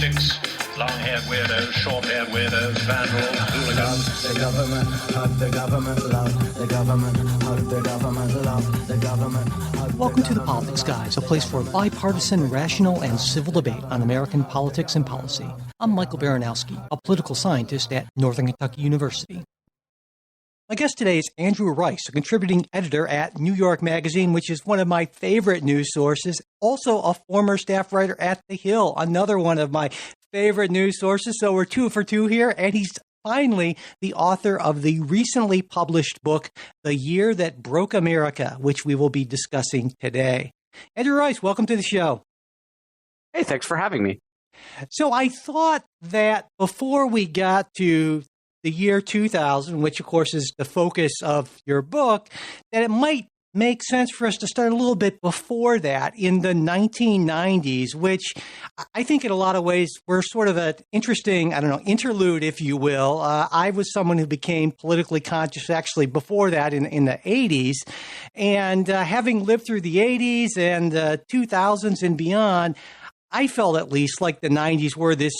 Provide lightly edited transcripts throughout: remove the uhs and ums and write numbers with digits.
sticks, long-haired weirdos, short-haired weirdos, vandals, hooligans. The government, hug the government, love the government, hug the government, love the government. Welcome to The Politics Guys, a place for bipartisan, rational, and civil debate on American politics and policy. I'm Michael Baranowski, a political scientist at Northern Kentucky University. My guest today is Andrew Rice, a contributing editor at New York Magazine, which is one of my favorite news sources. Also a former staff writer at The Hill, another one of my favorite news sources. So we're 2 for 2 here. And he's finally the author of the recently published book, The Year That Broke America, which we will be discussing today. Andrew Rice, welcome to the show. Hey, thanks for having me. So I thought that before we got to the year 2000, which of course is the focus of your book, that it might make sense for us to start a little bit before that in the 1990s, which I think in a lot of ways were sort of an interesting, interlude, if you will. I was someone who became politically conscious actually before that in the 80s. And having lived through the 80s and the 2000s and beyond, I felt at least like the 90s were this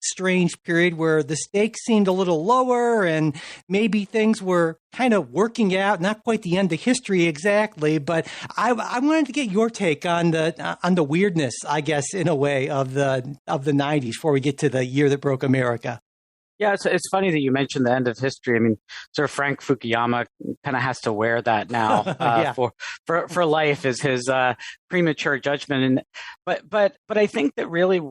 strange period where the stakes seemed a little lower and maybe things were kind of working out, not quite the end of history exactly, but I wanted to get your take on the weirdness, I guess, in a way, of the 90s before we get to the year that broke America. Yeah, it's funny that you mentioned the end of history. I mean, sort of Frank Fukuyama kind of has to wear that now Yeah. for life as his premature judgment. But I think that really,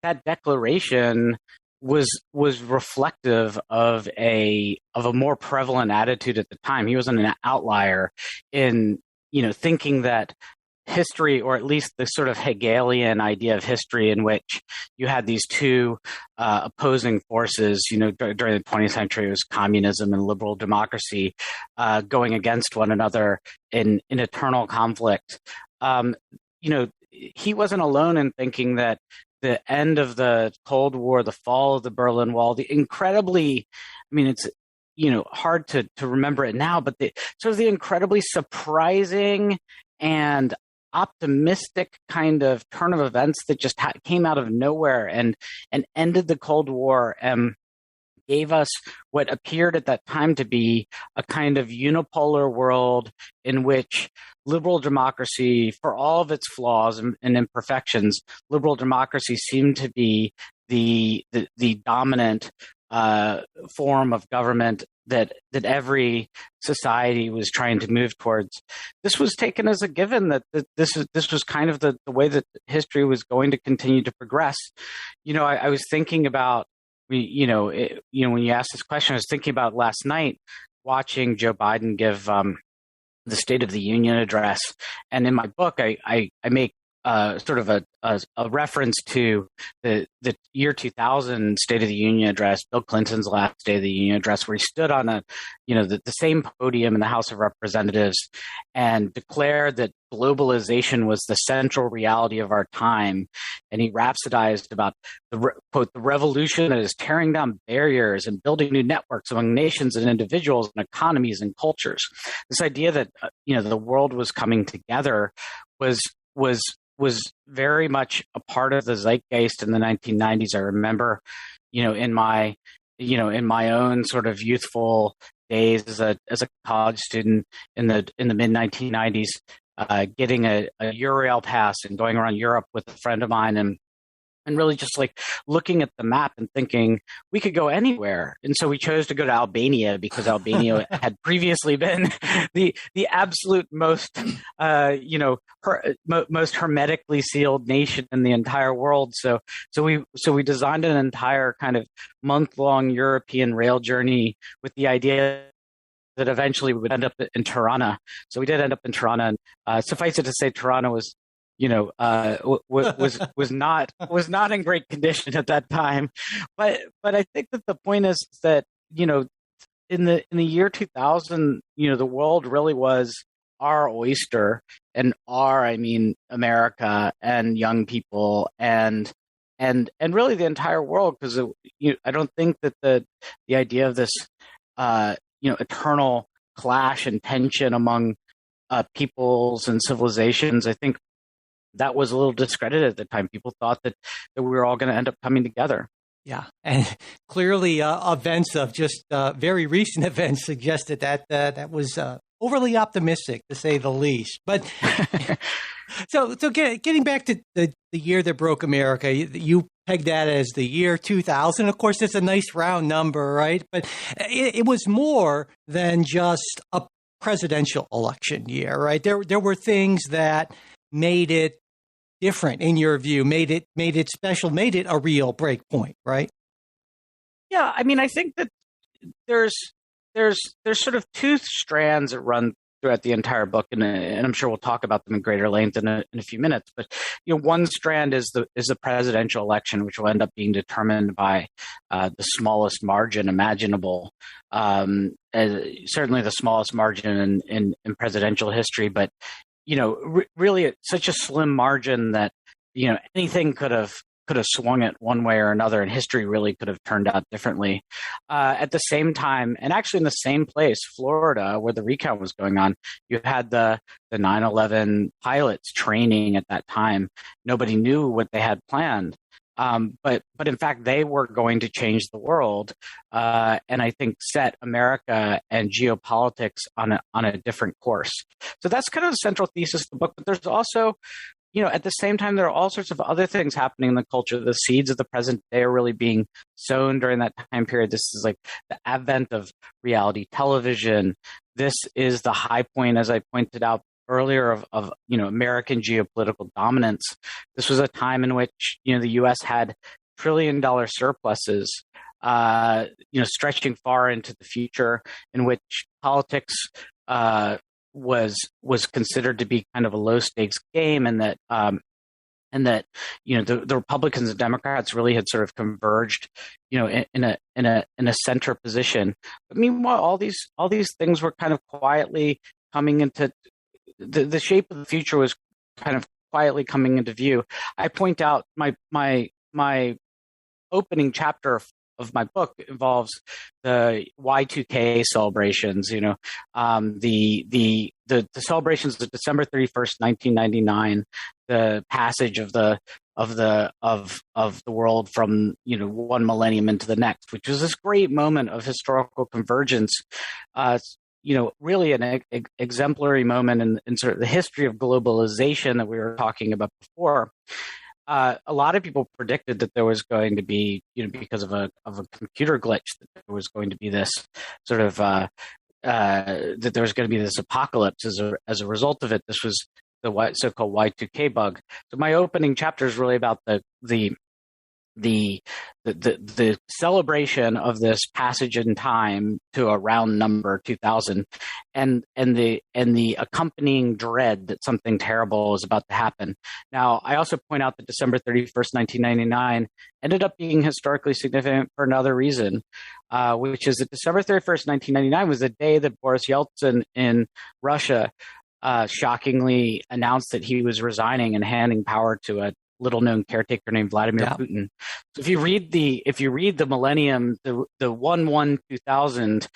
that declaration was reflective of a more prevalent attitude at the time. He wasn't an outlier in, thinking that history, or at least the sort of Hegelian idea of history in which you had these two opposing forces, during the 20th century, it was communism and liberal democracy going against one another in eternal conflict. He wasn't alone in thinking that the end of the Cold War, the fall of the Berlin Wall, the incredibly, it's, hard to remember it now, but the incredibly surprising and optimistic kind of turn of events that just came out of nowhere and ended the Cold War and gave us what appeared at that time to be a kind of unipolar world in which liberal democracy, for all of its flaws and imperfections, liberal democracy seemed to be the dominant form of government that every society was trying to move towards. This was taken as a given that this was kind of the way that history was going to continue to progress. I was thinking about, when you asked this question, I was thinking about last night watching Joe Biden give the State of the Union address, and in my book, I make sort of a reference to the year 2000 State of the Union address, Bill Clinton's last State of the Union address, where he stood on the same podium in the House of Representatives and declared that globalization was the central reality of our time. And he rhapsodized about quote, the revolution that is tearing down barriers and building new networks among nations and individuals and economies and cultures. This idea that, the world was coming together was very much a part of the zeitgeist in the 1990s. I remember, in my own sort of youthful days as a college student in the mid 1990s, getting a Eurail pass and going around Europe with a friend of mine and really just like looking at the map and thinking we could go anywhere. And so we chose to go to Albania because Albania had previously been the absolute most, most hermetically sealed nation in the entire world. So we designed an entire kind of month-long European rail journey with the idea that eventually we would end up in Tirana. So we did end up in Tirana, and suffice it to say, Tirana was was not in great condition at that time. But I think that the point is that, in the year 2000, the world really was our oyster, and America and young people and really the entire world, because I don't think that the idea of this eternal clash and tension among peoples and civilizations, I think that was a little discredited at the time. People thought that we were all going to end up coming together. Yeah, and clearly events of just very recent events suggested that that was overly optimistic, to say the least. But so getting back to the year that broke America, you pegged that as the year 2000. Of course, it's a nice round number, right? But it was more than just a presidential election year, right? There were things that made it different, in your view, made it special, made it a real break point, right? Yeah, I mean, I think that there's sort of two strands that run throughout the entire book, and I'm sure we'll talk about them in greater length in a few minutes. But one strand is the presidential election, which will end up being determined by the smallest margin imaginable, certainly the smallest margin in presidential history. But really, it's such a slim margin that anything could have swung it one way or another, and history really could have turned out differently. At the same time, and actually in the same place, Florida, where the recount was going on, you had the 9/11 pilots training at that time. Nobody knew what they had planned. But in fact, they were going to change the world, and I think set America and geopolitics on a different course. So that's kind of the central thesis of the book. But there's also, at the same time, there are all sorts of other things happening in the culture. The seeds of the present day are really being sown during that time period. This is like the advent of reality television. This is the high point, as I pointed out earlier, of American geopolitical dominance. This was a time in which the U.S. had trillion-dollar surpluses, stretching far into the future, in which politics was considered to be kind of a low-stakes game, and that the Republicans and Democrats really had sort of converged, in a center position. But meanwhile, all these things were kind of quietly coming into the shape of the future was kind of quietly coming into view. I point out my opening chapter of my book involves the Y2K celebrations. The celebrations of December 31st, 1999, the passage of the world from one millennium into the next, which was this great moment of historical convergence. Really an exemplary moment in sort of the history of globalization that we were talking about before. A lot of people predicted that there was going to be, because of a computer glitch, that there was going to be this sort of that there was going to be this apocalypse as a result of it. This was the so-called Y2K bug. So my opening chapter is really about the celebration of this passage in time to a round number 2000, and the accompanying dread that something terrible is about to happen. Now, I also point out that December 31st, 1999 ended up being historically significant for another reason, which is that December 31st, 1999 was the day that Boris Yeltsin in Russia shockingly announced that he was resigning and handing power to a little-known caretaker named Vladimir Putin. So if you read the Millennium, the 1/1/2000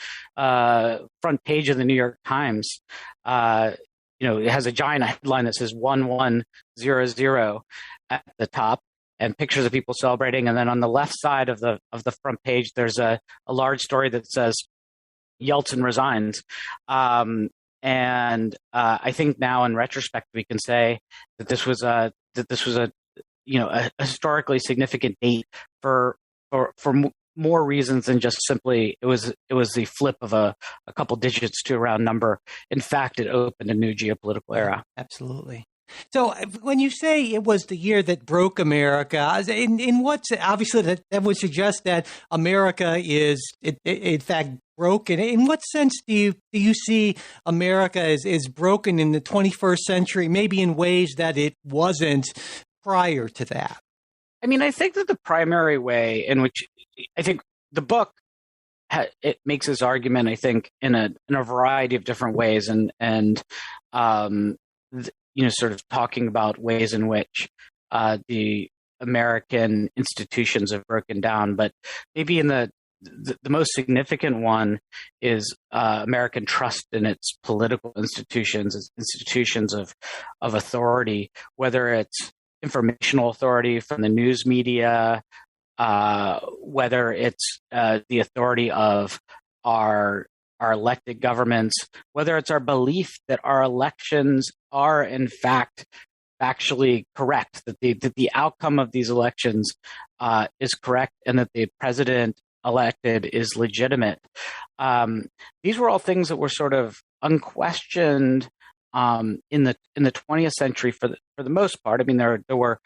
front page of the New York Times, it has a giant headline that says 1100 at the top, and pictures of people celebrating. And then on the left side of the front page, there's a large story that says Yeltsin resigns. And I think now, in retrospect, we can say that this was a historically significant date for more reasons than just simply it was the flip of a couple digits to a round number. In fact, it opened a new geopolitical era. Absolutely. So when you say it was the year that broke America, in what, obviously that would suggest that America is in fact broken. In what sense do you see America is broken in the 21st century, maybe in ways that it wasn't prior to that? I mean, I think that the primary way in which I think the book it makes this argument, I think, in a variety of different ways, and sort of talking about ways in which the American institutions have broken down. But maybe in the the most significant one is American trust in its political institutions, its institutions of authority, whether it's informational authority from the news media, whether it's the authority of our elected governments, whether it's our belief that our elections are in fact factually correct, that the outcome of these elections is correct, and that the president elected is legitimate. These were all things that were sort of unquestioned in the 20th century for the most part. I mean, there were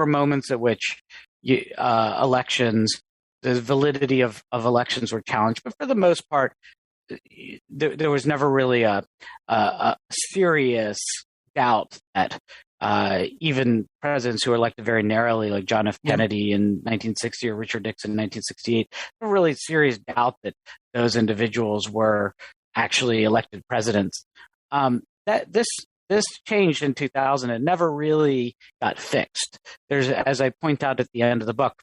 moments at which elections, the validity of elections were challenged, but for the most part, there was never really a serious doubt that even presidents who were elected very narrowly, like John F. Kennedy in 1960 or Richard Nixon in 1968, there was really serious doubt that those individuals were actually elected presidents. That this changed in 2000. It never really got fixed. There's, as I point out at the end of the book,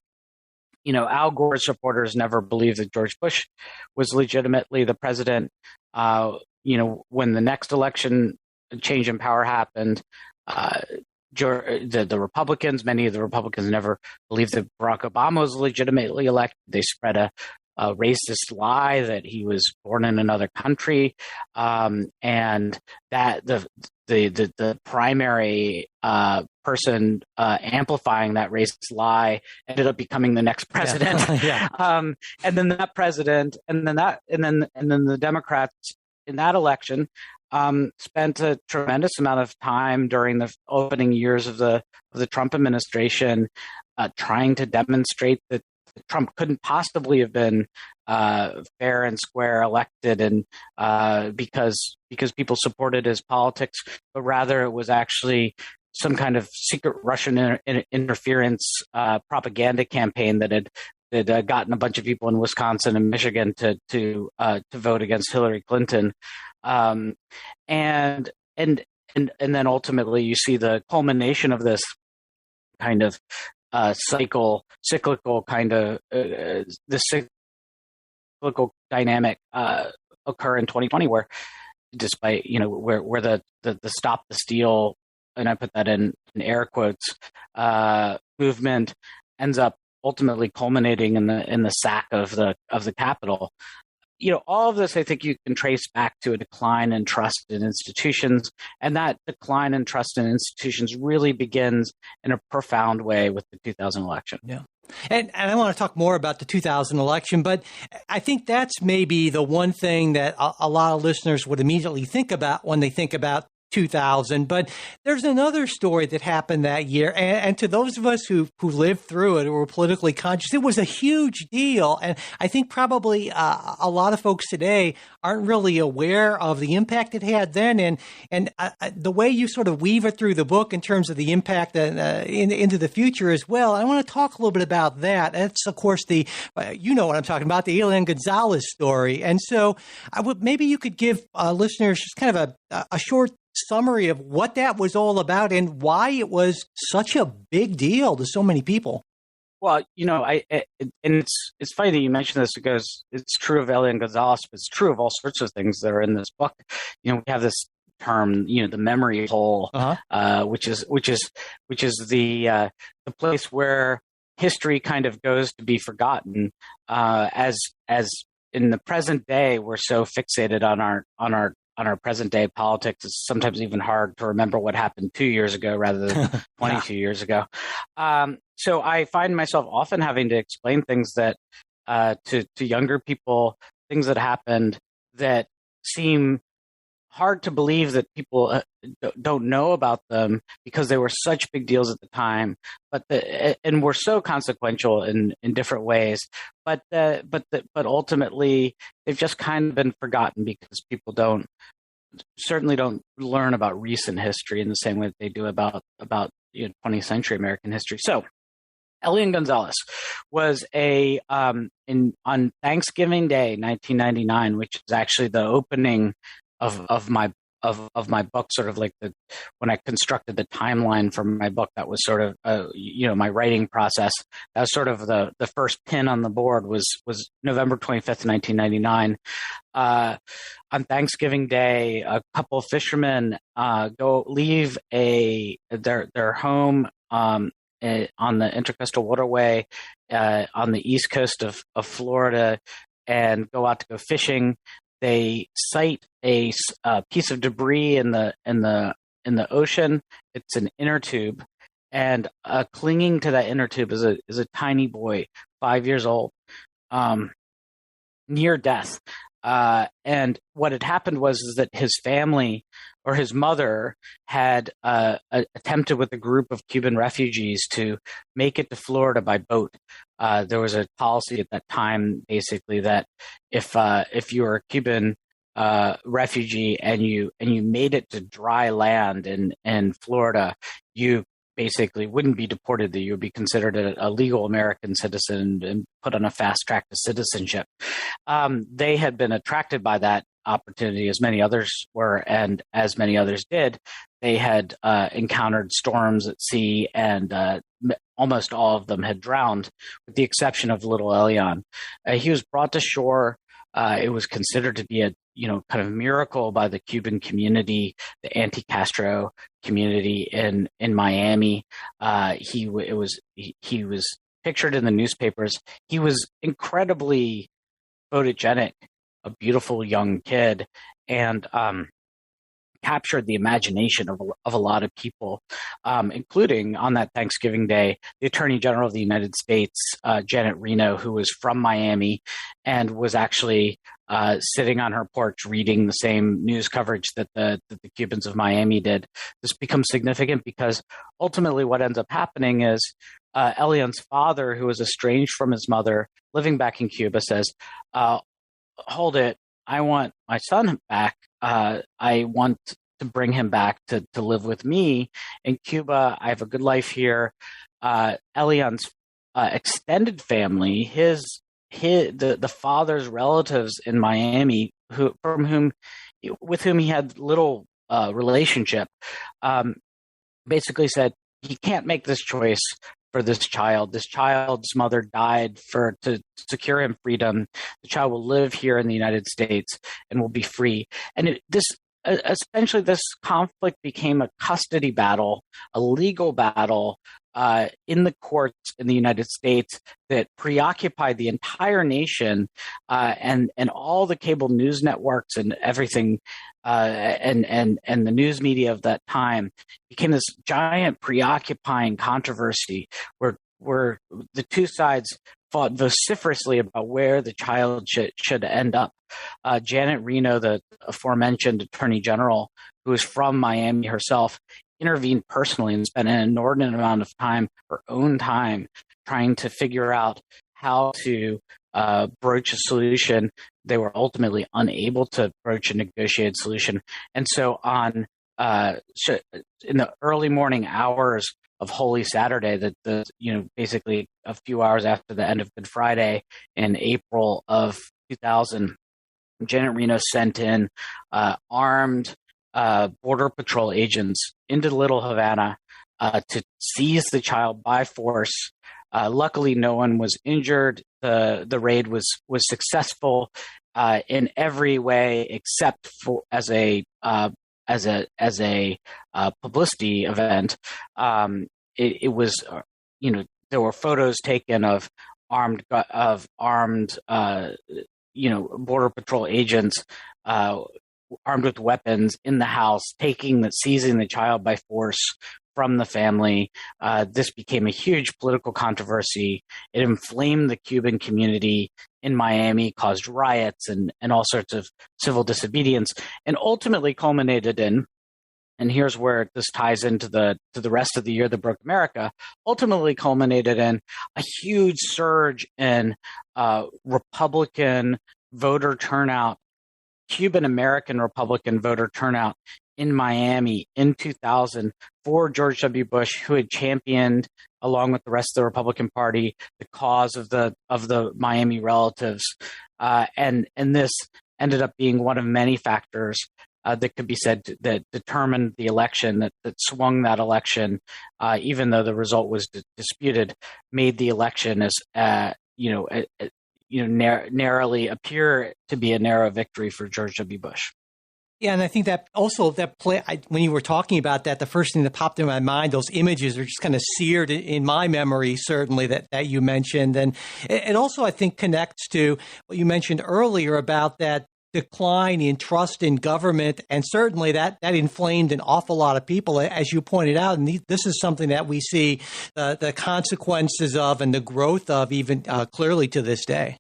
Al Gore's supporters never believed that George Bush was legitimately the president. When the next election change in power happened, the Republicans, many of the Republicans never believed that Barack Obama was legitimately elected. They spread a racist lie that he was born in another country, and that the primary person amplifying that racist lie ended up becoming the next president. And then that president, and then the Democrats in that election spent a tremendous amount of time during the opening years of the Trump administration trying to demonstrate that Trump couldn't possibly have been fair and square elected, and because people supported his politics, but rather it was actually some kind of secret Russian interference propaganda campaign that had gotten a bunch of people in Wisconsin and Michigan to vote against Hillary Clinton, and then ultimately you see the culmination of this kind of cyclical kind of this cyclical dynamic occur in 2020, where despite where the Stop the Steal, and I put that in air quotes, movement ends up ultimately culminating in the sack of the Capitol. All of this, I think you can trace back to a decline in trust in institutions, and that decline in trust in institutions really begins in a profound way with the 2000 election. Yeah. And I want to talk more about the 2000 election, but I think that's maybe the one thing that a lot of listeners would immediately think about when they think about 2000. But there's another story that happened that year. And to those of us who lived through it or were politically conscious, it was a huge deal. And I think probably a lot of folks today aren't really aware of the impact it had then. And the way you sort of weave it through the book in terms of the impact into the future as well. I want to talk a little bit about that. That's, of course, what I'm talking about, the Elian Gonzalez story. And so maybe you could give listeners just kind of a short summary of what that was all about and why it was such a big deal to so many people. Well, it's funny that you mentioned this because it's true of Elian Gonzalez, but it's true of all sorts of things that are in this book. We have this term, the memory hole, which is the place where history kind of goes to be forgotten. As in the present day, we're so fixated on our present day politics, it's sometimes even hard to remember what happened 2 years ago rather than 22 years ago. So I find myself often having to explain things that to younger people, things that happened that seem hard to believe that people don't know about them because they were such big deals at the time, and were so consequential in different ways. But ultimately, they've just kind of been forgotten because people certainly don't learn about recent history in the same way that they do about 20th century American history. So Elian Gonzalez was on Thanksgiving Day, 1999, which is actually the opening of my of my book, sort of like when I constructed the timeline for my book, that was sort of my writing process. That was sort of the first pin on the board was November 25th, 1999. On Thanksgiving Day, a couple of fishermen leave their home on the Intracoastal Waterway on the east coast of Florida and go out to go fishing. They sight a piece of debris in the ocean. It's an inner tube, and clinging to that inner tube is a tiny boy, 5 years old, near death. And what had happened was that his family, or his mother, had attempted with a group of Cuban refugees to make it to Florida by boat. There was a policy at that time, basically, that if you were a Cuban refugee and you made it to dry land in Florida, you basically wouldn't be deported, that you would be considered a legal American citizen and put on a fast track to citizenship. They had been attracted by that opportunity, as many others were, and as many others did. They had encountered storms at sea, and almost all of them had drowned, with the exception of little Elian. He was brought to shore. It was considered to be a kind of miracle by the Cuban community, the anti-Castro community in Miami. He was pictured in the newspapers. He was incredibly photogenic, a beautiful young kid, and captured the imagination of a lot of people, including on that Thanksgiving Day, the Attorney General of the United States, Janet Reno, who was from Miami and was actually sitting on her porch reading the same news coverage that the Cubans of Miami did. This becomes significant because ultimately what ends up happening is Elian's father, who was estranged from his mother, living back in Cuba, says, hold it, I want my son back. I want to bring him back to live with me in Cuba. I have a good life here. Elian's extended family, the father's relatives in Miami, with whom he had little relationship, basically said he can't make this choice for this child. This child's mother died to secure him freedom. The child will live here in the United States and will be free. And essentially this conflict became a custody battle, a legal battle in the courts in the United States that preoccupied the entire nation, and all the cable news networks and everything, and the news media of that time became this giant preoccupying controversy where the two sides fought vociferously about where the child should end up. Janet Reno, the aforementioned Attorney General, who is from Miami herself, intervened personally and spent an inordinate amount of time, her own time, trying to figure out how to broach a solution. They were ultimately unable to broach a negotiated solution. And so in the early morning hours of Holy Saturday, basically a few hours after the end of Good Friday in April of 2000, Janet Reno sent in armed Border Patrol agents into Little Havana to seize the child by force. Luckily, no one was injured. The raid was successful in every way except for as a publicity event. It was there were photos taken of armed Border Patrol agents armed with weapons in the house, seizing the child by force from the family. This became a huge political controversy. It inflamed the Cuban community in Miami, caused riots and all sorts of civil disobedience, and ultimately culminated in, and here's where this ties into the rest of the year that broke America, ultimately culminated in a huge surge in Republican voter turnout, Cuban American Republican voter turnout in Miami in 2000 for George W. Bush, who had championed, along with the rest of the Republican Party, the cause of the Miami relatives, and this ended up being one of many factors that could be said that determined the election, that swung that election, even though the result was disputed, made the election as narrowly appear to be a narrow victory for George W. Bush. Yeah, and I think that also when you were talking about that, the first thing that popped in my mind, those images are just kind of seared in my memory, certainly that you mentioned. And it also, I think, connects to what you mentioned earlier about that decline in trust in government. And certainly that inflamed an awful lot of people, as you pointed out. And this is something that we see the consequences of and the growth of even clearly to this day.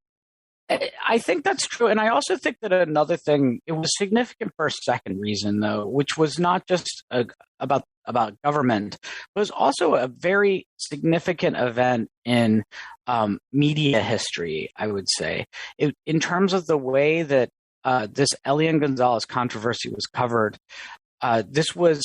I think that's true. And I also think that another thing, it was significant for a second reason, though, which was not just about government, but it was also a very significant event in media history, I would say, in terms of the way that this Elian Gonzalez controversy was covered. This was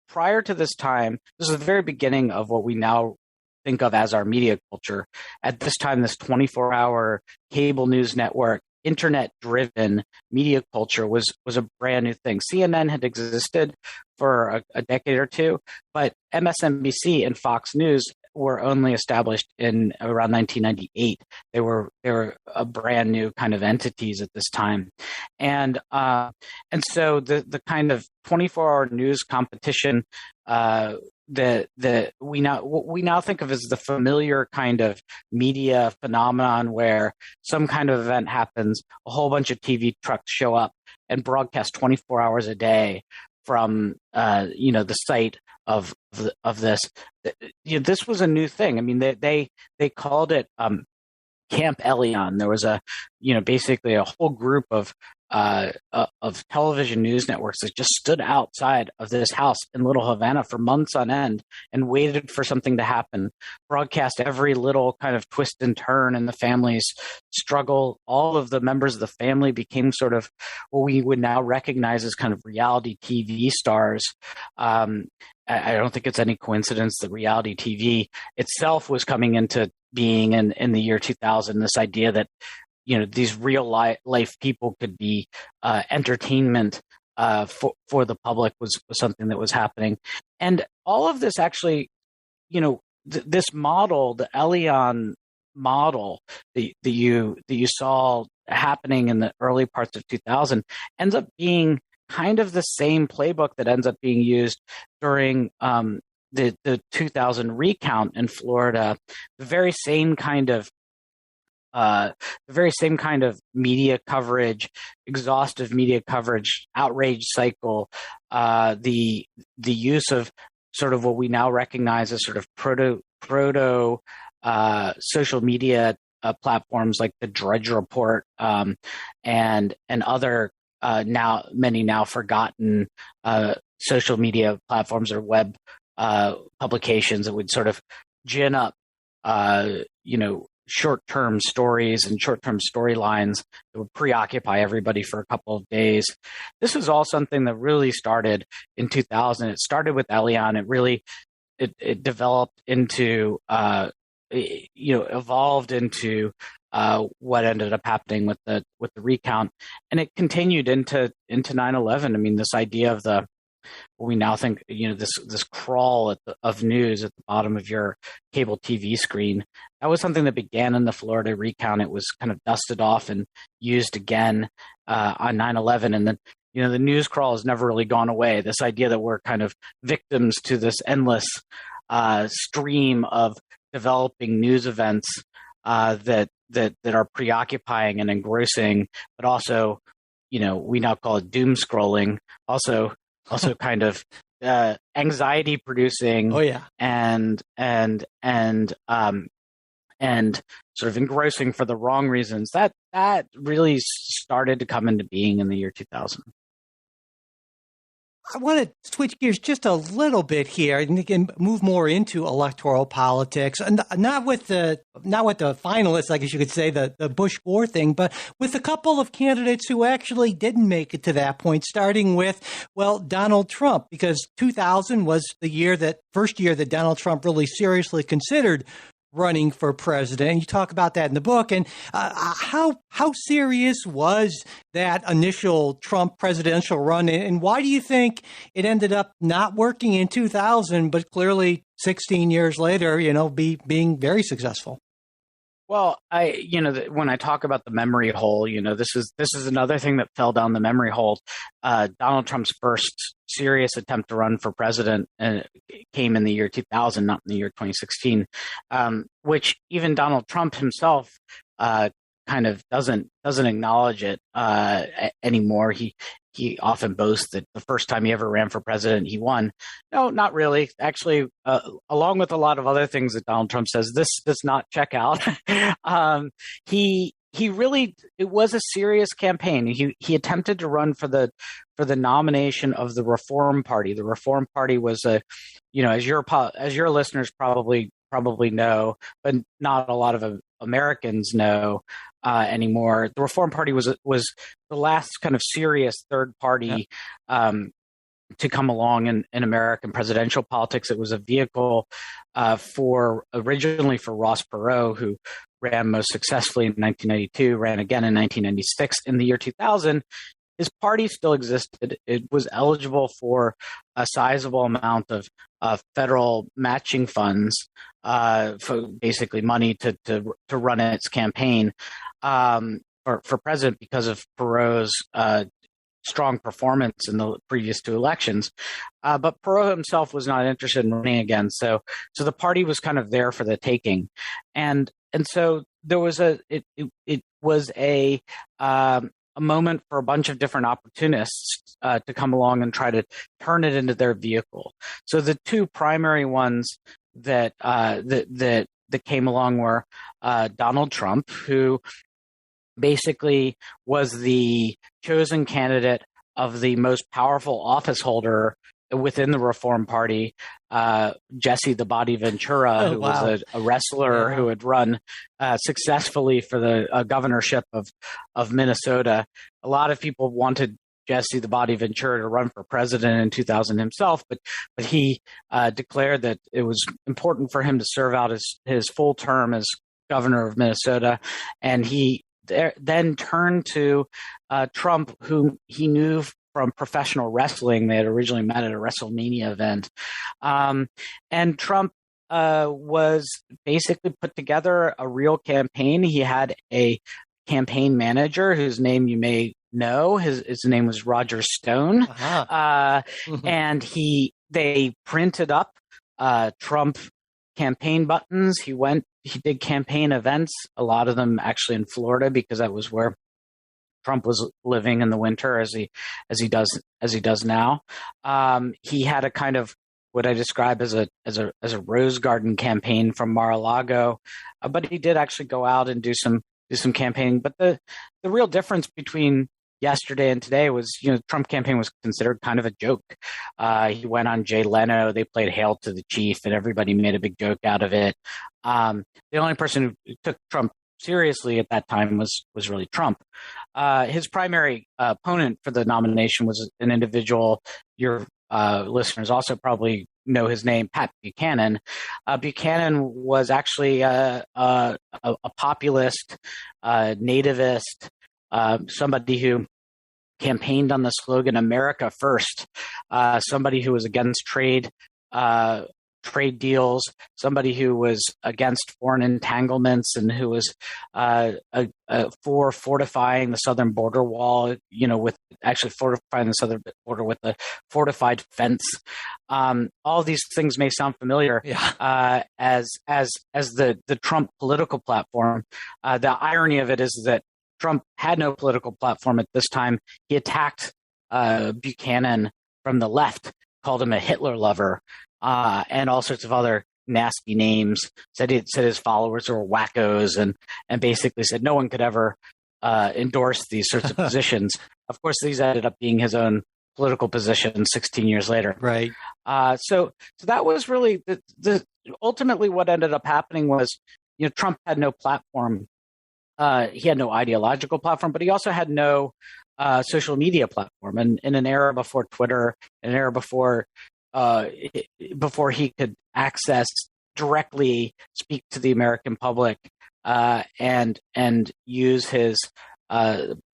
prior to this time. This is the very beginning of what we now think of as our media culture. At this time, this 24-hour cable news network, internet-driven media culture was a brand new thing. CNN had existed for a decade or two, but MSNBC and Fox News were only established in around 1998. They were a brand new kind of entities at this time, and so the kind of 24-hour news competition that we now think of as the familiar kind of media phenomenon, where some kind of event happens, a whole bunch of TV trucks show up and broadcast 24 hours a day from the site of this. This was a new thing. I mean, they called it Camp Elian. There was basically a whole group of television news networks that just stood outside of this house in Little Havana for months on end and waited for something to happen, broadcast every little kind of twist and turn in the family's struggle. All of the members of the family became sort of what we would now recognize as kind of reality TV stars. I don't think it's any coincidence that reality TV itself was coming into being in the year 2000, this idea that these real life people could be entertainment for the public was something that was happening. And all of this actually, this model, the Elian model that you saw happening in the early parts of 2000, ends up being kind of the same playbook that ends up being used during the 2000 recount in Florida. The very same kind of media coverage, exhaustive media coverage, outrage cycle, the use of sort of what we now recognize as sort of proto social media platforms like the Drudge Report and other many now forgotten social media platforms or web publications that would sort of gin up short-term stories and short-term storylines that would preoccupy everybody for a couple of days. This was all something that really started in 2000. It started with Elian. It really it developed into evolved into what ended up happening with the recount, and it continued into 9/11. I mean, this idea of what we now think, this crawl of news at the bottom of your cable TV screen, that was something that began in the Florida recount. It was kind of dusted off and used again on 9/11, and then the news crawl has never really gone away. This idea that we're kind of victims to this endless stream of developing news events that are preoccupying and engrossing, but also, we now call it doom scrolling. Also kind of anxiety producing. Oh yeah, and sort of engrossing for the wrong reasons. That really started to come into being in the year 2000. I want to switch gears just a little bit here and move more into electoral politics, and not with the finalists, I guess you could say, the Bush-Gore thing, but with a couple of candidates who actually didn't make it to that point, starting with, Donald Trump, because 2000 was the first year that Donald Trump really seriously considered running for president. You talk about that in the book. And how serious was that initial Trump presidential run? And why do you think it ended up not working in 2000, but clearly 16 years later, being very successful? Well, when I talk about the memory hole, this is another thing that fell down the memory hole. Donald Trump's first serious attempt to run for president came in the year 2000, not in the year 2016, which even Donald Trump himself kind of doesn't acknowledge it anymore. He often boasts that the first time he ever ran for president, he won. No, not really. Actually, along with a lot of other things that Donald Trump says, this does not check out. He really, it was a serious campaign. He attempted to run for the nomination of the Reform Party. The Reform Party was as your listeners probably know, but not a lot of Americans know anymore. The Reform Party was the last kind of serious third party to come along in American presidential politics. It was a vehicle originally for Ross Perot, who ran most successfully in 1992, ran again in 1996. In the year 2000, his party still existed. It was eligible for a sizable amount of federal matching funds, for basically money to run its campaign for president because of Perot's strong performance in the previous two elections. But Perot himself was not interested in running again. So the party was kind of there for the taking. And so there was it was a moment for a bunch of different opportunists to come along and try to turn it into their vehicle. So the two primary ones that came along were Donald Trump, who basically was the chosen candidate of the most powerful office holder within the Reform Party, Jesse the Body Ventura, who was a wrestler who had run successfully for the governorship of Minnesota. A lot of people wanted Jesse the Body Ventura to run for president in 2000 himself, but he declared that it was important for him to serve out his full term as governor of Minnesota, and he then turned to Trump, whom he knew from professional wrestling. They had originally met at a WrestleMania event. And Trump was basically put together a real campaign. He had a campaign manager whose name you may know. His name was Roger Stone. And they printed up Trump campaign buttons. He did campaign events, a lot of them actually in Florida, because that was where Trump was living in the winter, as he does now. He had a kind of what I describe as a rose garden campaign from Mar-a-Lago, but he did actually go out and do some campaigning. But the real difference between yesterday and today was, Trump campaign was considered kind of a joke. He went on Jay Leno. They played Hail to the Chief, and everybody made a big joke out of it. The only person who took Trump seriously at that time was really Trump. His primary opponent for the nomination was an individual your listeners also probably know his name, Pat Buchanan. Buchanan was actually a populist, nativist, somebody who campaigned on the slogan "America First," somebody who was against trade deals, somebody who was against foreign entanglements, and who was for fortifying the southern border wall, with actually fortifying the southern border with a fortified fence. All these things may sound familiar as the Trump political platform. The irony of it is that Trump had no political platform at this time. He attacked Buchanan from the left, called him a Hitler lover, and all sorts of other nasty names. Said his followers were wackos, and basically said no one could ever endorse these sorts of positions. Of course, these ended up being his own political position 16 years later. Right. So that was really the ultimately what ended up happening was, Trump had no platform. He had no ideological platform, but he also had no social media platform. And in an era before Twitter, an era before he could access directly speak to the American public and use his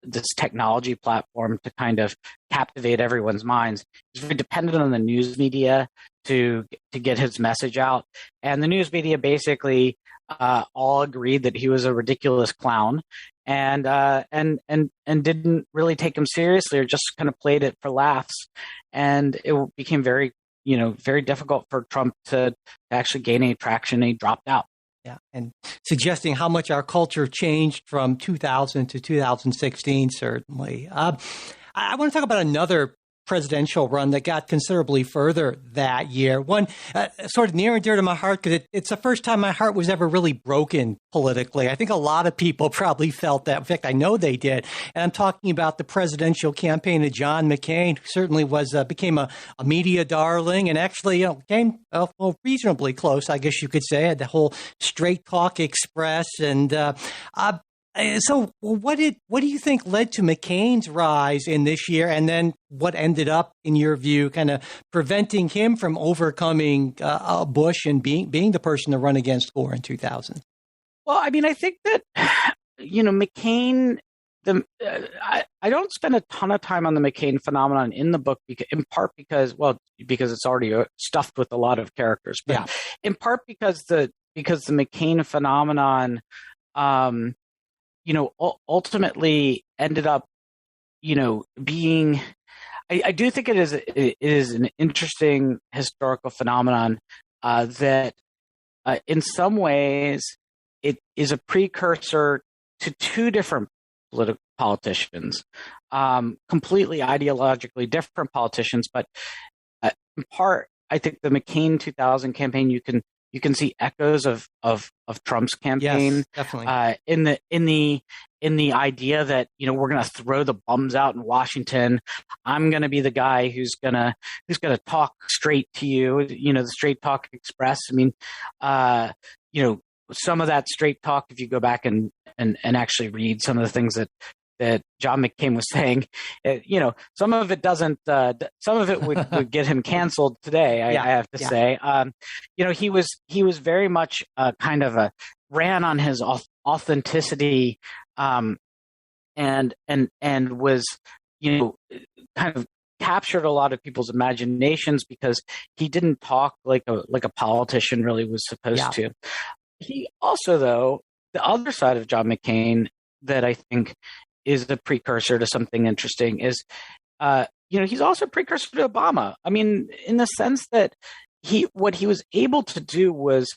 this technology platform to kind of captivate everyone's minds. He's very dependent on the news media to get his message out, and the news media basically all agreed that he was a ridiculous clown, and didn't really take him seriously, or just kind of played it for laughs, and it became very difficult for Trump to actually gain any traction. And he dropped out. Yeah, and suggesting how much our culture changed from 2000 to 2016, certainly. I want to talk about another presidential run that got considerably further that year. One sort of near and dear to my heart because it's the first time my heart was ever really broken politically. I think a lot of people probably felt that. In fact, I know they did. And I'm talking about the presidential campaign of John McCain, who certainly became a media darling, and actually came reasonably close, I guess you could say. Had the whole Straight Talk Express, and so what do you think led to McCain's rise in this year, and then what ended up, in your view, kind of preventing him from overcoming Bush and being the person to run against Gore in 2000? Well, I mean, I think that McCain. I don't spend a ton of time on the McCain phenomenon in the book, in part because it's already stuffed with a lot of characters, but in part because the McCain phenomenon, ultimately ended up, being. I do think it is an interesting historical phenomenon that, in some ways, it is a precursor to two different politicians, completely ideologically different politicians, but in part, I think the McCain 2000 campaign, you can see echoes of Trump's campaign. Yes, definitely. In the idea that we're going to throw the bums out in Washington. I'm going to be the guy who's going to talk straight to you. The Straight Talk Express. I mean, some of that straight talk, if you go back and actually read some of the things that John McCain was saying, some of it doesn't. Some of it would get him canceled today. I have to say, he was very much kind of ran on his authenticity, and was kind of captured a lot of people's imaginations because he didn't talk like a politician really was supposed to. He also, though, the other side of John McCain that I think is the precursor to something interesting is, he's also a precursor to Obama. I mean, in the sense that what he was able to do was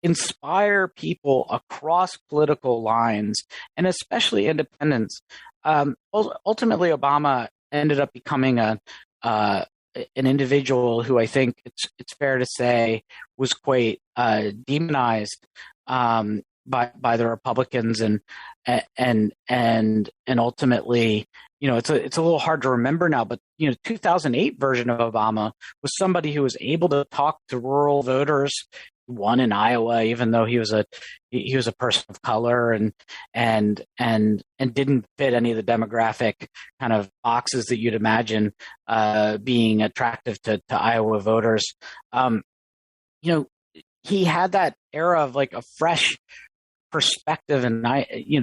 inspire people across political lines, and especially independents. Ultimately, Obama ended up becoming an individual who I think it's fair to say was quite demonized by the Republicans, and ultimately, it's a little hard to remember now, but 2008 version of Obama was somebody who was able to talk to rural voters. He won in Iowa, even though he was a person of color and didn't fit any of the demographic kind of boxes that you'd imagine being attractive to Iowa voters. He had that era of like a fresh perspective, and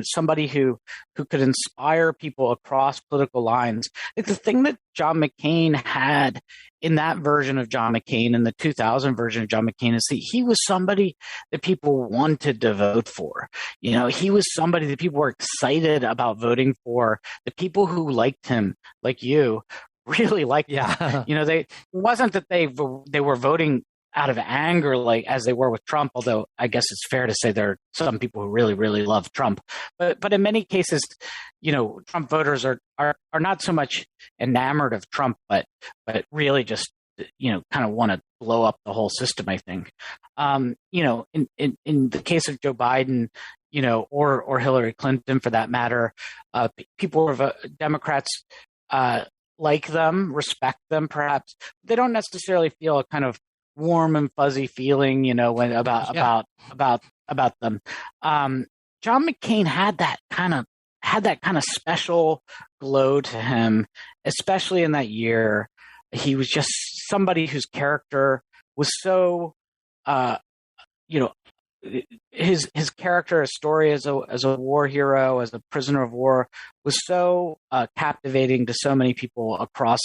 somebody who could inspire people across political lines. Like the thing that John McCain had in that version of John McCain, in the 2000 version of John McCain, is that he was somebody that people wanted to vote for. He was somebody that people were excited about voting for. The people who liked him, like you, really liked him. It wasn't that they were voting out of anger, like as they were with Trump, although I guess it's fair to say there are some people who really, really love Trump. But in many cases, Trump voters are not so much enamored of Trump, but really just, kind of want to blow up the whole system, I think. In the case of Joe Biden, or Hillary Clinton for that matter, people who are Democrats like them, respect them perhaps. They don't necessarily feel a kind of warm and fuzzy feeling, about them. John McCain had that kind of special glow to him, especially in that year. He was just somebody whose character was so you know, his character, his story as a war hero, as a prisoner of war, was so captivating to so many people across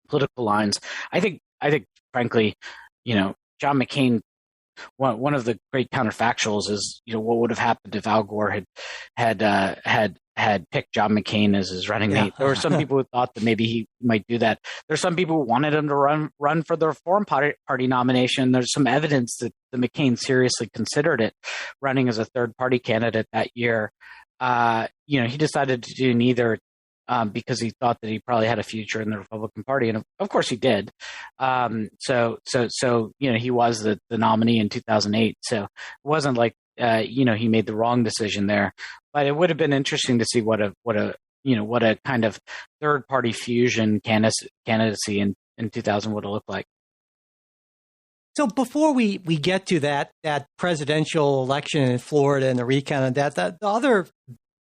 political lines. I think, frankly, John McCain. One of the great counterfactuals is, what would have happened if Al Gore had picked John McCain as his running mate. There were some people who thought that maybe he might do that. There's some people who wanted him to run for the Reform Party nomination. There's some evidence that the McCain seriously considered it, running as a third party candidate that year. He decided to do neither. Because he thought that he probably had a future in the Republican Party, and of course he did. So he was the nominee in 2008. So it wasn't like he made the wrong decision there. But it would have been interesting to see what a kind of third party fusion candidacy in 2000 would have looked like. So before we get to that presidential election in Florida and the recount of that, the other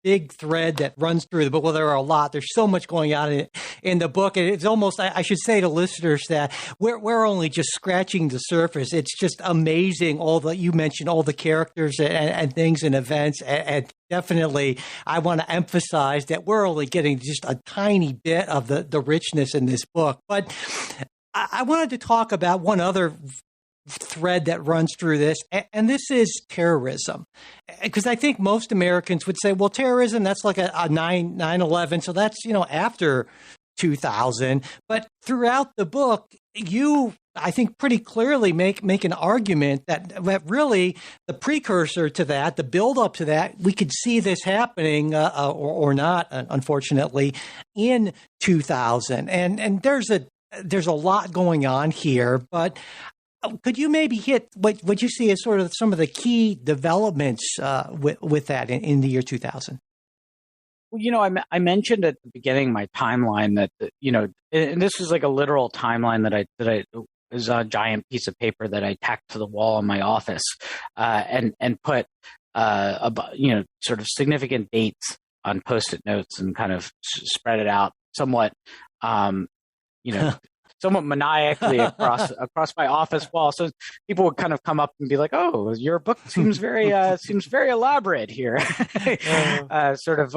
big thread that runs through the book. Well, there are a lot. There's so much going on in the book. And it's almost, I should say to listeners that we're only just scratching the surface. It's just amazing. You mentioned all the characters and things and events. And definitely, I want to emphasize that we're only getting just a tiny bit of the richness in this book. But I wanted to talk about one other thread that runs through this, and this is terrorism. Because I think most Americans would say, well, terrorism, that's like a 9/11, so that's, after 2000. But throughout the book, you, I think, pretty clearly make an argument that really the precursor to that, the build-up to that, we could see this happening, or not, unfortunately, in 2000. And there's a lot going on here, but could you maybe hit what you see as sort of some of the key developments with that in the year 2000? Well, I mentioned at the beginning my timeline that, and this was like a literal timeline that I was a giant piece of paper that I tacked to the wall in my office, and put sort of significant dates on Post-it notes and kind of spread it out somewhat, somewhat maniacally across my office wall. So people would kind of come up and be like, "Oh, your book seems very elaborate here." Sort of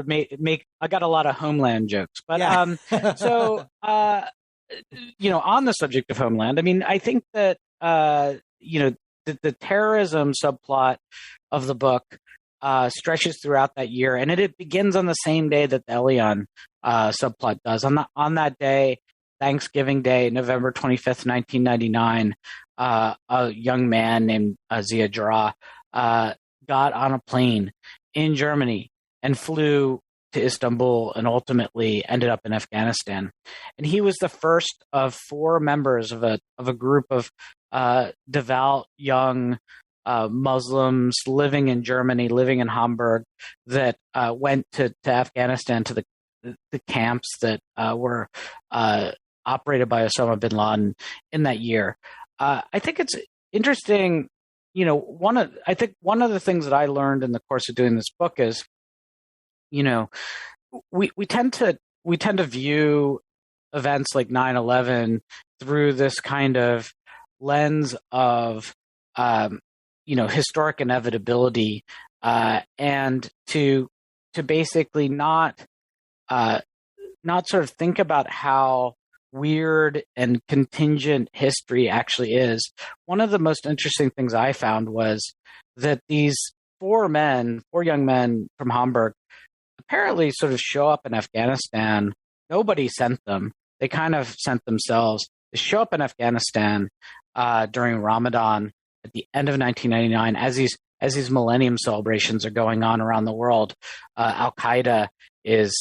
make. I got a lot of Homeland jokes, but on the subject of Homeland, I mean, I think that the terrorism subplot of the book stretches throughout that year, and it begins on the same day that the Elian subplot does. On that day, Thanksgiving Day, November 25th, 1999, a young man named Ziad Jarrah got on a plane in Germany and flew to Istanbul and ultimately ended up in Afghanistan. And he was the first of four members of a group of devout young Muslims living in Germany, living in Hamburg, that went to Afghanistan, to the camps that were operated by Osama bin Laden in that year. I think it's interesting. One of the things that I learned in the course of doing this book is, we tend to view events like 9/11 through this kind of lens of historic inevitability, and to basically not sort of think about how weird and contingent history actually is. One of the most interesting things I found was that these four young men from Hamburg, apparently sort of show up in Afghanistan. Nobody sent them. They kind of sent themselves. They show up in Afghanistan during Ramadan at the end of 1999, as these millennium celebrations are going on around the world. Al-Qaeda is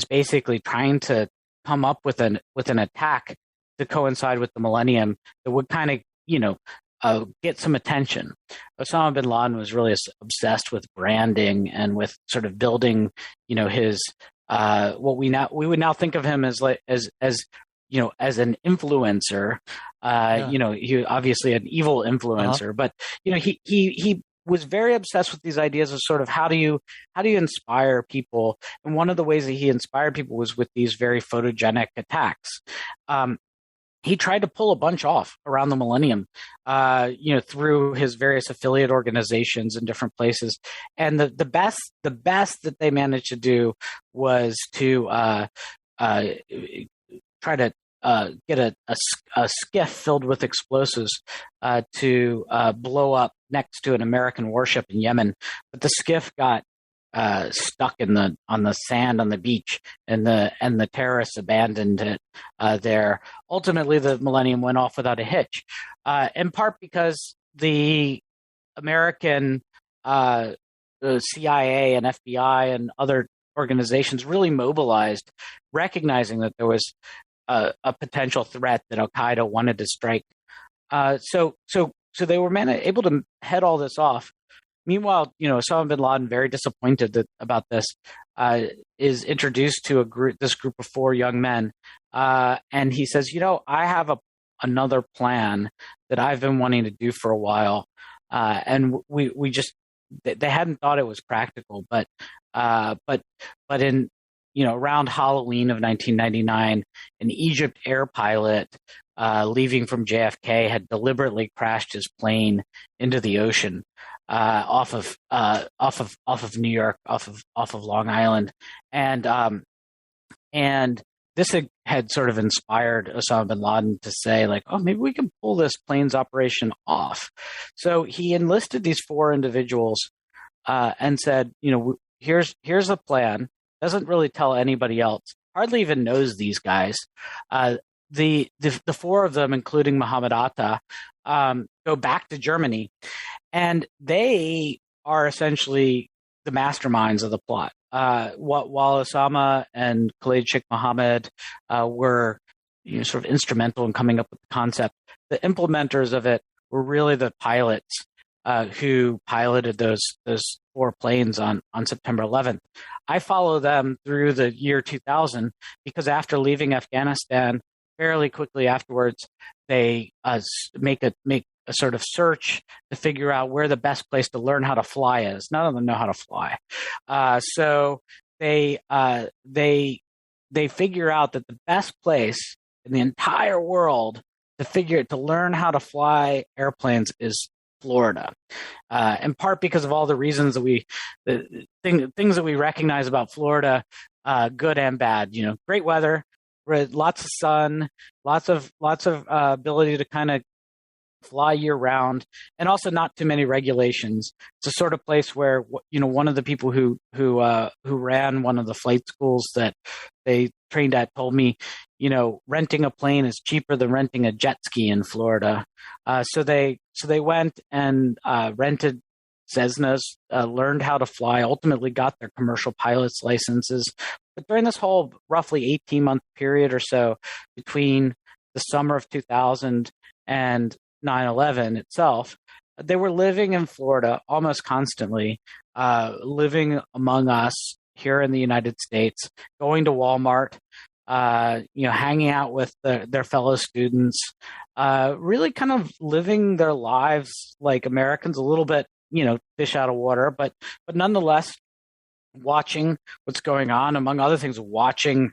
basically trying to come up with an attack to coincide with the millennium that would kind of get some attention. Osama bin Laden was really obsessed with branding and with sort of building, his what we would now think of him as an influencer. He obviously an evil influencer, but he was very obsessed with these ideas of sort of how do you inspire people, and one of the ways that he inspired people was with these very photogenic attacks. he tried to pull a bunch off around the millennium, through his various affiliate organizations in different places. And the best that they managed to do was to try to get a skiff filled with explosives to blow up next to an American warship in Yemen. But the skiff got stuck on the sand on the beach, and the terrorists abandoned it there. Ultimately, the Millennium went off without a hitch, in part because the American the CIA and FBI and other organizations really mobilized, recognizing that there was a potential threat that Al Qaeda wanted to strike. So they were able to head all this off. Meanwhile, Osama bin Laden, very disappointed about this, is introduced to this group of 4 young men, and he says, I have another plan that I've been wanting to do for a while, and they hadn't thought it was practical, but in around Halloween of 1999, an Egypt air pilot leaving from JFK had deliberately crashed his plane into the ocean. Off of New York, off of Long Island, and this had sort of inspired Osama bin Laden to say, like, oh, maybe we can pull this planes operation off. So he enlisted these 4 individuals and said, here's a plan. Doesn't really tell anybody else. Hardly even knows these guys. The 4 of them, including Muhammad Atta, go back to Germany. And they are essentially the masterminds of the plot. While Osama and Khalid Sheikh Mohammed were sort of instrumental in coming up with the concept, the implementers of it were really the pilots who piloted those 4 planes on September 11th. I follow them through the year 2000 because after leaving Afghanistan, fairly quickly afterwards, they make a sort of search to figure out where the best place to learn how to fly is. None of them know how to fly. So they figure out that the best place in the entire world to learn how to fly airplanes is Florida, in part because of all the reasons that things that we recognize about Florida, good and bad. Great weather, lots of sun, lots of ability to kind of fly year round, and also not too many regulations. It's a sort of place where one of the people who ran one of the flight schools that they trained at told me, renting a plane is cheaper than renting a jet ski in Florida. So they went and rented Cessnas, learned how to fly, ultimately got their commercial pilot's licenses. But during this whole roughly 18-month period or so between the summer of 2000 and 9/11 itself, they were living in Florida almost constantly, living among us here in the United States, going to Walmart, hanging out with their fellow students, really kind of living their lives like Americans, a little bit, fish out of water, but nonetheless watching what's going on, among other things, watching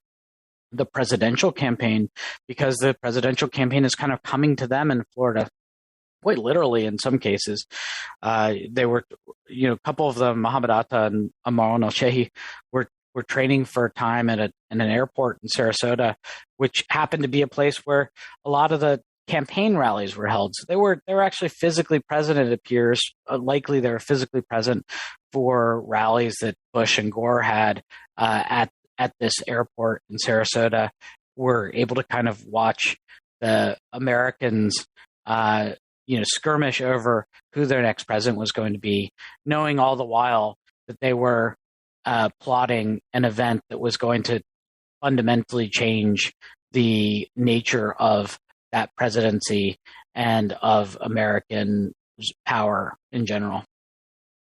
the presidential campaign, because the presidential campaign is kind of coming to them in Florida, quite literally in some cases. They were, a couple of them, Muhammad Atta and Marwan al-Shehi, were training for a time at an airport in Sarasota, which happened to be a place where a lot of the campaign rallies were held. So they were actually physically present, it appears. Likely they were physically present for rallies that Bush and Gore had at this airport in Sarasota. Were able to kind of watch the Americans skirmish over who their next president was going to be, knowing all the while that they were plotting an event that was going to fundamentally change the nature of that presidency and of American power in general.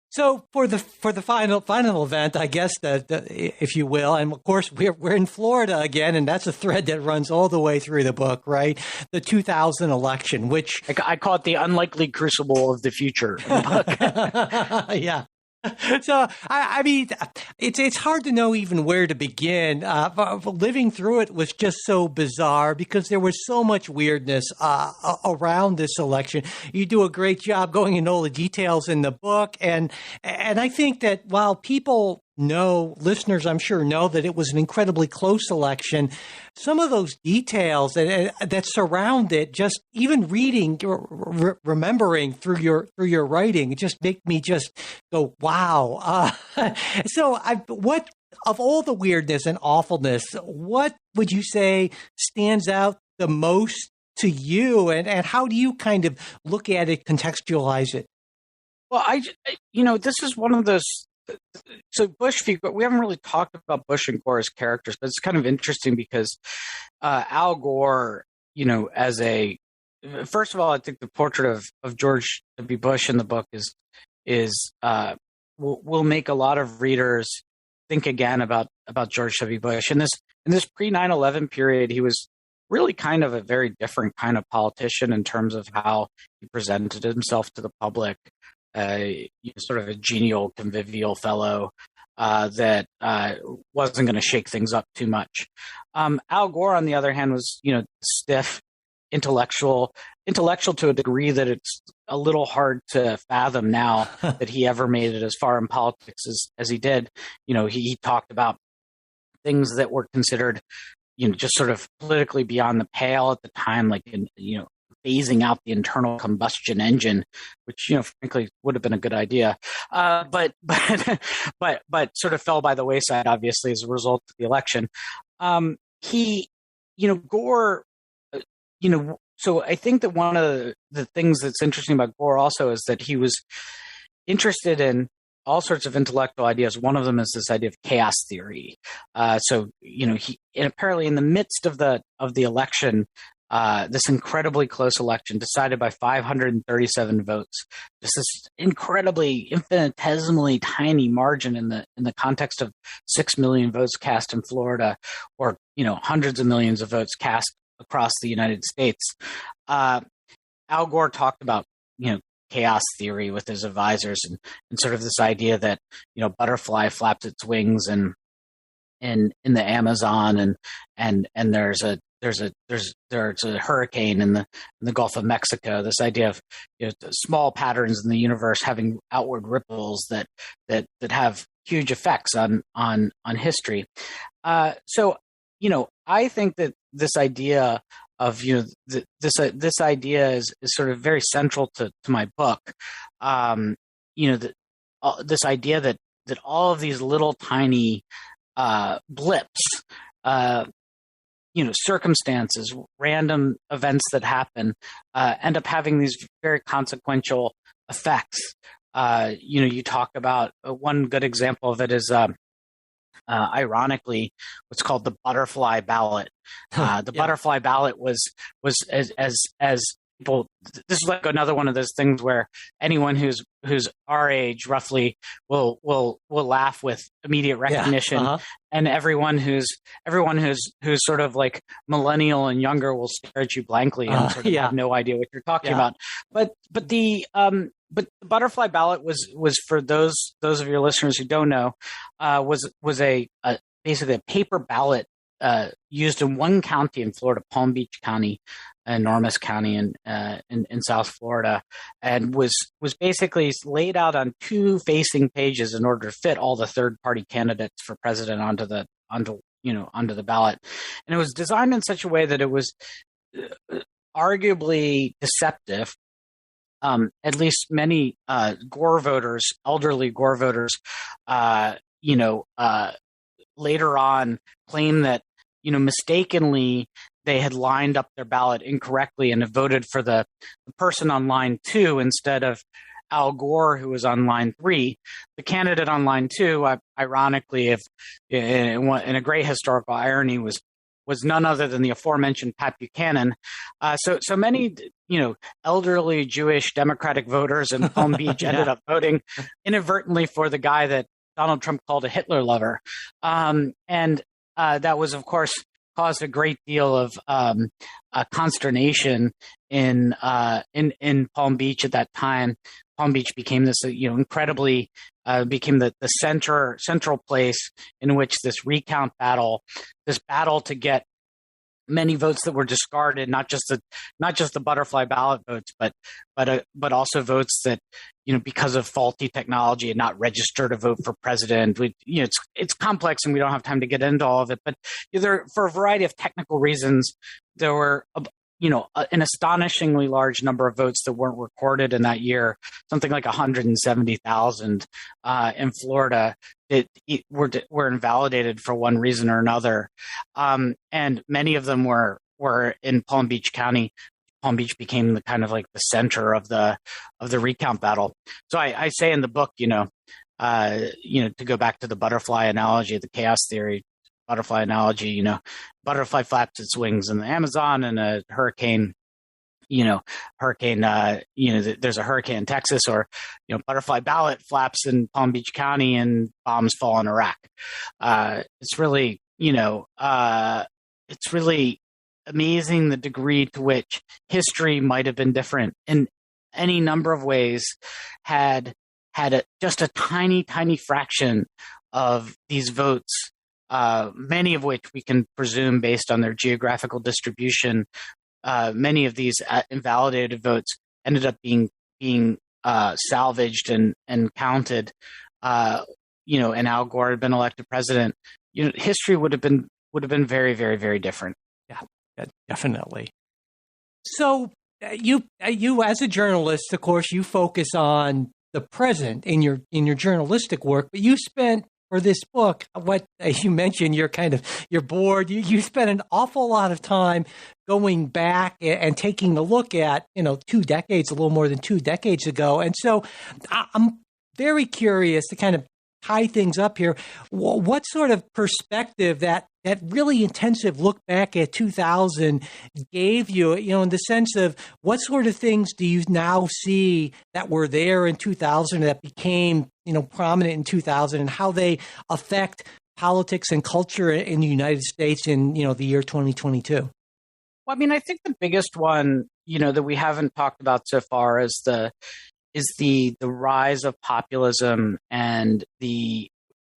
So for the final event, I guess that if you will, and of course we're in Florida again, and that's a thread that runs all the way through the book, right? The 2000 election, which I call it the unlikely crucible of the future in the book. Yeah. So I mean, it's hard to know even where to begin. Living through it was just so bizarre because there was so much weirdness around this election. You do a great job going into all the details in the book, and I think that while people listeners, I'm sure, know that it was an incredibly close election, some of those details that surround it, just even reading, remembering through your writing, it just make me just go, wow. So what of all the weirdness and awfulness, what would you say stands out the most to you, and how do you kind of look at it, contextualize it? Well, this is one of those. So Bush v. Gore, we haven't really talked about Bush and Gore as characters, but it's kind of interesting because Al Gore, first of all, I think the portrait of George W. Bush in the book will make a lot of readers think again about George W. Bush. In this pre 9/11 period, he was really kind of a very different kind of politician in terms of how he presented himself to the public. Sort of a genial, convivial fellow that wasn't going to shake things up too much. Al Gore, on the other hand, was stiff, intellectual to a degree that it's a little hard to fathom now that he ever made it as far in politics as he did. He talked about things that were considered, just sort of politically beyond the pale at the time, like phasing out the internal combustion engine, which frankly would have been a good idea, but sort of fell by the wayside, obviously, as a result of the election. Gore, so I think that one of the things that's interesting about Gore also is that he was interested in all sorts of intellectual ideas. One of them is this idea of chaos theory. He apparently in the midst of the election. This incredibly close election decided by 537 votes, just this incredibly infinitesimally tiny margin in the context of 6 million votes cast in Florida, or hundreds of millions of votes cast across the United States. Al Gore talked about chaos theory with his advisors, and sort of this idea that butterfly flaps its wings and in the Amazon, and there's a hurricane in the Gulf of Mexico. This idea of small patterns in the universe having outward ripples that have huge effects on history. I think that this idea of this idea is sort of very central to my book. This idea that all of these little tiny blips, circumstances, random events that happen, end up having these very consequential effects. You talk about one good example of it is, ironically, what's called the butterfly ballot. The butterfly ballot was as people. This is like another one of those things where anyone who's our age roughly will laugh with immediate recognition, and everyone who's sort of like millennial and younger will stare at you blankly and sort of have no idea what you're talking about. But the butterfly ballot was for those of your listeners who don't know, was basically a paper ballot used in one county in Florida, Palm Beach County, an enormous county in South Florida, and was basically laid out on two facing pages in order to fit all the third party candidates for president onto the ballot. And it was designed in such a way that it was arguably deceptive. At least many Gore voters, elderly Gore voters, later on claim that mistakenly they had lined up their ballot incorrectly and have voted for the person on line 2 instead of Al Gore, who was on line 3. The candidate on line 2, ironically, in a great historical irony, was none other than the aforementioned Pat Buchanan. So many, elderly Jewish Democratic voters in Palm Beach ended up voting inadvertently for the guy that Donald Trump called a Hitler lover. And that was, of course, caused a great deal of consternation in Palm Beach at that time. Palm Beach became this, incredibly became the central place in which this recount battle, this battle to get many votes that were discarded, not just the butterfly ballot votes, but also votes that, because of faulty technology had not registered a vote for president. It's complex, and we don't have time to get into all of it. But there, for a variety of technical reasons, there were an astonishingly large number of votes that weren't recorded in that year, something like 170,000 in Florida that were invalidated for one reason or another. And many of them were in Palm Beach County. Palm Beach became the kind of like the center of the recount battle. So I say in the book, to go back to the butterfly analogy, the chaos theory, butterfly analogy, butterfly flaps its wings in the Amazon, and a hurricane, there's a hurricane in Texas, or, butterfly ballot flaps in Palm Beach County and bombs fall in Iraq. It's really, it's really amazing the degree to which history might have been different in any number of ways had just a tiny, tiny fraction of these votes, many of which we can presume based on their geographical distribution. Many of these invalidated votes ended up being salvaged and counted. And Al Gore had been elected president. History would have been very, very, very different. Yeah, definitely. So you as a journalist, of course, you focus on the present in your journalistic work, but you spent, for this book, what you mentioned, you're bored. You spent an awful lot of time going back and taking a look at, 2 decades, a little more than 2 decades ago. And so I'm very curious to kind of tie things up here. What sort of perspective that really intensive look back at 2000 gave you, in the sense of what sort of things do you now see that were there in 2000 that became, prominent in 2000, and how they affect politics and culture in the United States in, the year 2022? Well, I mean, I think the biggest one, that we haven't talked about so far is the rise of populism and the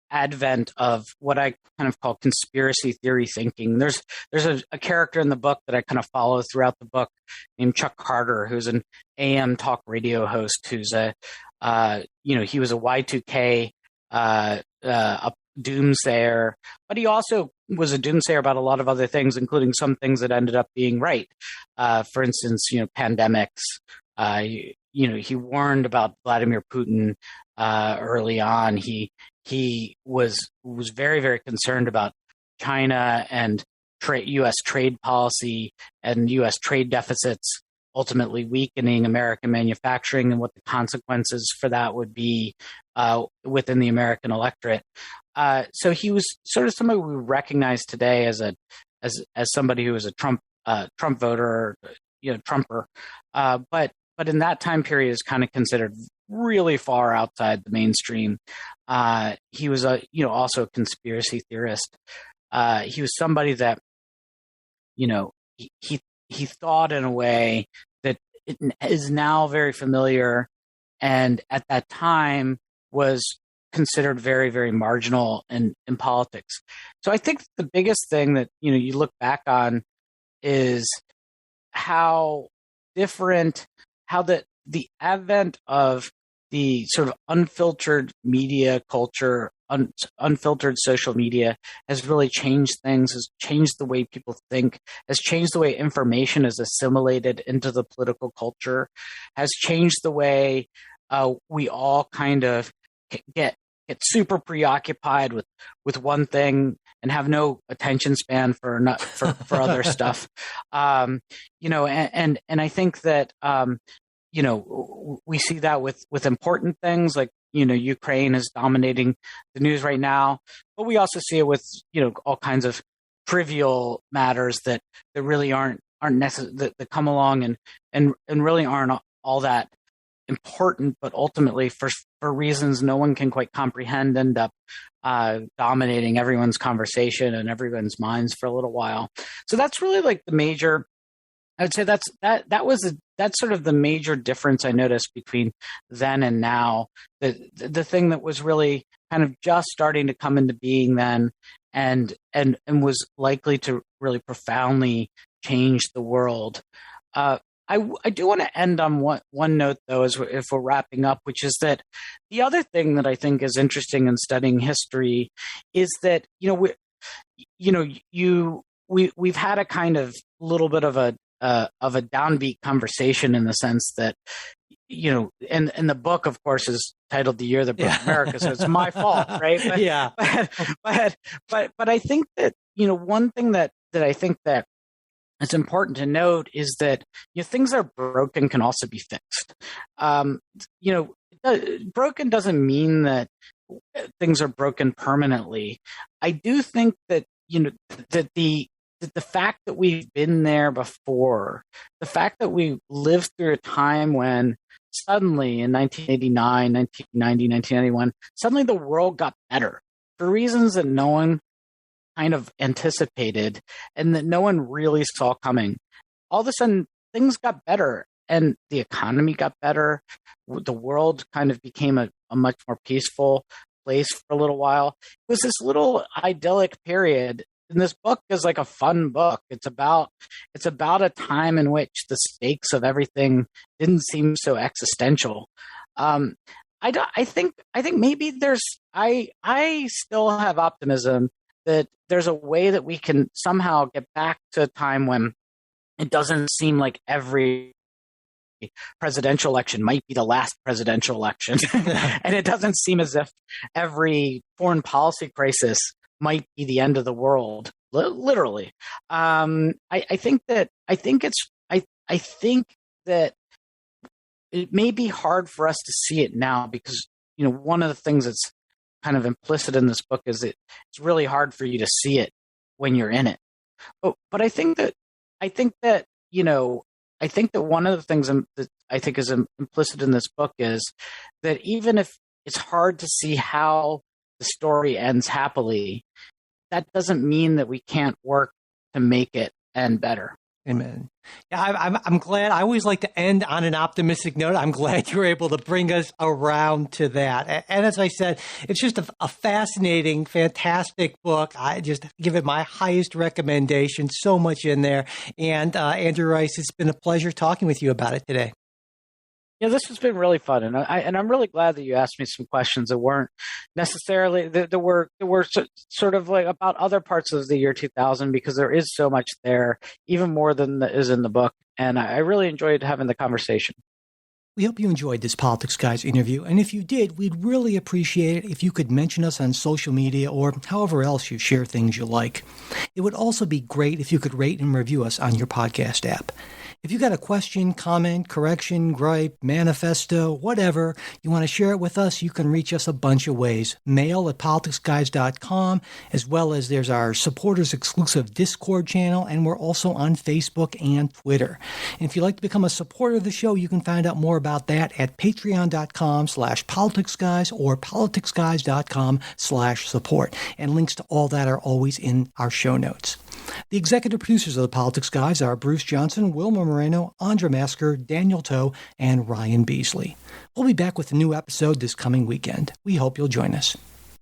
advent of what I kind of call conspiracy theory thinking. There's a character in the book that I kind of follow throughout the book named Chuck Carter, who's an AM talk radio host, who's he was a Y2K a doomsayer, but he also was a doomsayer about a lot of other things, including some things that ended up being right. For instance, pandemics. He warned about Vladimir Putin early on. He was very, very concerned about China and U.S. trade policy and U.S. trade deficits ultimately weakening American manufacturing and what the consequences for that would be within the American electorate. So he was sort of somebody we recognize today as somebody who was a Trump voter, Trumper. But in that time period is kind of considered really far outside the mainstream. He was also a conspiracy theorist. He was somebody that, he thought in a way that it is now very familiar, and at that time was considered very, very marginal in politics. So I think the biggest thing that, you look back on is how different, how the advent of the sort of unfiltered media culture, unfiltered social media has really changed things, has changed the way people think, has changed the way information is assimilated into the political culture, has changed the way we all kind of get super preoccupied with one thing and have no attention span for other stuff. And I think that we see that with important things like, Ukraine is dominating the news right now, but we also see it with, all kinds of trivial matters that really aren't necessary, that come along and really aren't all that important, but ultimately for reasons no one can quite comprehend, end up dominating everyone's conversation and everyone's minds for a little while. So that's really like the major I would say that's sort of the major difference I noticed between then and now. The thing that was really kind of just starting to come into being then, and was likely to really profoundly change the world. I do want to end on one note, though, if we're wrapping up, which is that the other thing that I think is interesting in studying history is that we've had a kind of little bit of a downbeat conversation in the sense that, and the book, of course, is titled "The Year That Broke America," so it's my fault, right? But, yeah. But I think that one thing that I think that it's important to note is that things that are broken can also be fixed. Broken doesn't mean that things are broken permanently. I do think that that the fact that we've been there before, the fact that we lived through a time when suddenly in 1989, 1990, 1991, suddenly the world got better for reasons that no one kind of anticipated and that no one really saw coming. All of a sudden, things got better and the economy got better. The world kind of became a much more peaceful place for a little while. It was this little idyllic period. And this book is like a fun book. It's about a time in which the stakes of everything didn't seem so existential. I think maybe I still have optimism that there's a way that we can somehow get back to a time when it doesn't seem like every presidential election might be the last presidential election. And it doesn't seem as if every foreign policy crisis might be the end of the world, literally. I think that it may be hard for us to see it now because one of the things that's kind of implicit in this book is it's really hard for you to see it when you're in it. But I think that one of the things that I think is implicit in this book is that even if it's hard to see how the story ends happily, that doesn't mean that we can't work to make it end better. Amen. Yeah, I'm glad. I always like to end on an optimistic note. I'm glad you were able to bring us around to that. And as I said, it's just a fascinating, fantastic book. I just give it my highest recommendation. So much in there. And Andrew Rice, it's been a pleasure talking with you about it today. Yeah, this has been really fun, and I'm really glad that you asked me some questions that weren't necessarily that were sort of like about other parts of the year 2000, because there is so much there, even more than is in the book, and I really enjoyed having the conversation. We hope you enjoyed this Politics Guys interview, and if you did, we'd really appreciate it if you could mention us on social media or however else you share things you like. It would also be great if you could rate and review us on your podcast app. If you got a question, comment, correction, gripe, manifesto, whatever, you want to share it with us, you can reach us a bunch of ways. Mail at politicsguys.com, as well as there's our supporters exclusive Discord channel, and we're also on Facebook and Twitter. And if you'd like to become a supporter of the show, you can find out more about that at patreon.com/politicsguys or politicsguys.com/support. And links to all that are always in our show notes. The executive producers of the Politics Guys are Bruce Johnson, Wilma Moreno, Andra Masker, Daniel Toe, and Ryan Beasley. We'll be back with a new episode this coming weekend. We hope you'll join us.